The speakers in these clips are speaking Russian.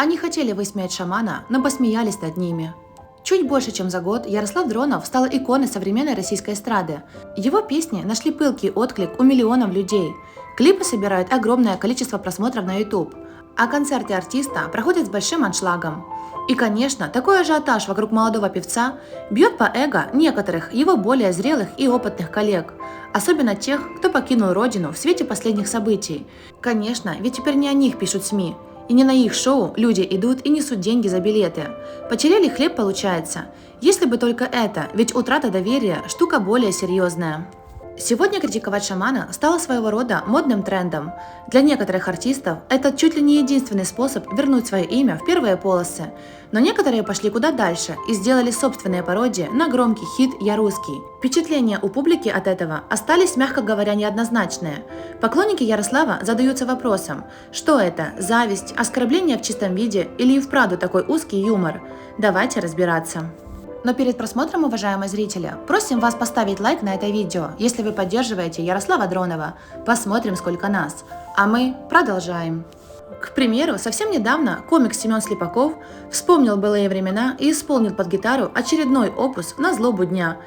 Они хотели высмеять шамана, но посмеялись над ними. Чуть больше, чем за год, Ярослав Дронов стал иконой современной российской эстрады. Его песни нашли пылкий отклик у миллионов людей. Клипы собирают огромное количество просмотров на YouTube, а концерты артиста проходят с большим аншлагом. И, конечно, такой ажиотаж вокруг молодого певца бьет по эго некоторых его более зрелых и опытных коллег, особенно тех, кто покинул родину в свете последних событий. Конечно, ведь теперь не о них пишут СМИ, и не на их шоу люди идут и несут деньги за билеты. Потеряли хлеб, получается. Если бы только это, ведь утрата доверия – штука более серьезная. Сегодня критиковать шамана стало своего рода модным трендом. Для некоторых артистов это чуть ли не единственный способ вернуть свое имя в первые полосы. Но некоторые пошли куда дальше и сделали собственные пародии на громкий хит «Я русский». Впечатления у публики от этого остались, мягко говоря, неоднозначные. Поклонники Ярослава задаются вопросом, что это – зависть, оскорбление в чистом виде или и вправду такой узкий юмор? Давайте разбираться. Но перед просмотром, уважаемые зрители, просим вас поставить лайк на это видео, если вы поддерживаете Ярослава Дронова. Посмотрим, сколько нас. А мы продолжаем. К примеру, совсем недавно комик Семен Слепаков вспомнил былые времена и исполнил под гитару очередной опус на злобу дня.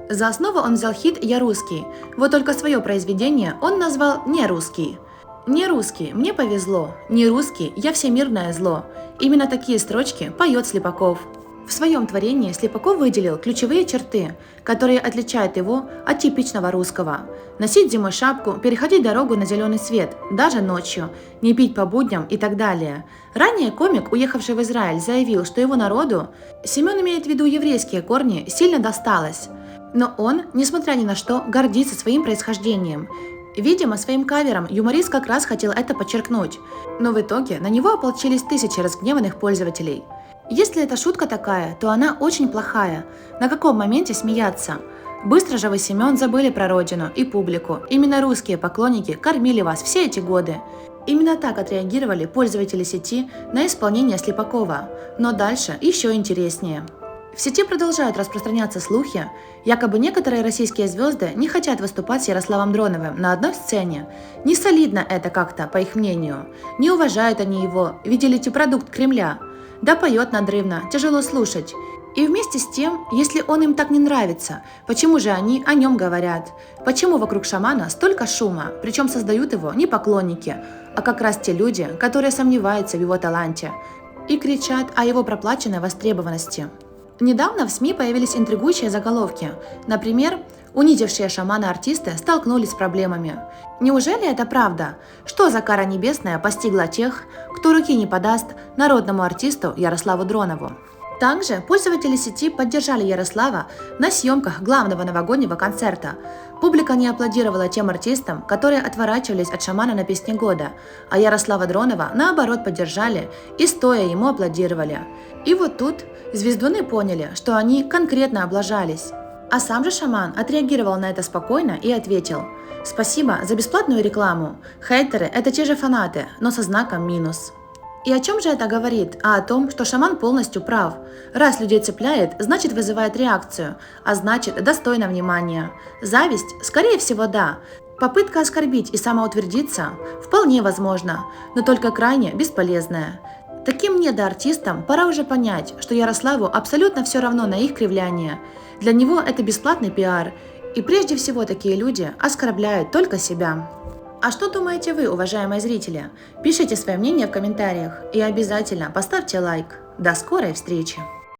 За основу он взял хит «Я русский», вот только свое произведение он назвал «Не русский». «Не русский, мне повезло, не русский, я всемирное зло». Именно такие строчки поет Слепаков. В своем творении Слепаков выделил ключевые черты, которые отличают его от типичного русского. Носить зимой шапку, переходить дорогу на зеленый свет, даже ночью, не пить по будням и так далее. Ранее комик, уехавший в Израиль, заявил, что его народу, Семен имеет в виду еврейские корни, сильно досталось. Но он, несмотря ни на что, гордится своим происхождением. Видимо, своим кавером юморист как раз хотел это подчеркнуть, но в итоге на него ополчились тысячи разгневанных пользователей. Если это шутка такая, то она очень плохая. На каком моменте смеяться? Быстро же вы, Семен, забыли про родину и публику. Именно русские поклонники кормили вас все эти годы. Именно так отреагировали пользователи сети на исполнение Слепакова. Но дальше еще интереснее. В сети продолжают распространяться слухи, якобы некоторые российские звезды не хотят выступать с Ярославом Дроновым на одной сцене. Не солидно это как-то, по их мнению. Не уважают они его, видели продукт Кремля. Да поет надрывно, тяжело слушать. И вместе с тем, если он им так не нравится, почему же они о нем говорят? Почему вокруг шамана столько шума, причем создают его не поклонники, а как раз те люди, которые сомневаются в его таланте и кричат о его проплаченной востребованности? Недавно в СМИ появились интригующие заголовки. Например, унизившие шамана артисты столкнулись с проблемами. Неужели это правда? Что за кара небесная постигла тех, кто руки не подаст народному артисту Ярославу Дронову? Также пользователи сети поддержали Ярослава на съемках главного новогоднего концерта. Публика не аплодировала тем артистам, которые отворачивались от шамана на песне года, а Ярослава Дронова, наоборот, поддержали и стоя ему аплодировали. И вот тут звездуны поняли, что они конкретно облажались. А сам же шаман отреагировал на это спокойно и ответил: «Спасибо за бесплатную рекламу. Хейтеры – это те же фанаты, но со знаком минус». И о чем же это говорит? А о том, что шаман полностью прав. Раз людей цепляет, значит вызывает реакцию, а значит достойно внимания. Зависть? Скорее всего, да. Попытка оскорбить и самоутвердиться? Вполне возможно, но только крайне бесполезная. Таким недоартистам пора уже понять, что Ярославу абсолютно все равно на их кривляние. Для него это бесплатный пиар, и прежде всего такие люди оскорбляют только себя. А что думаете вы, уважаемые зрители? Пишите свое мнение в комментариях и обязательно поставьте лайк. До скорой встречи!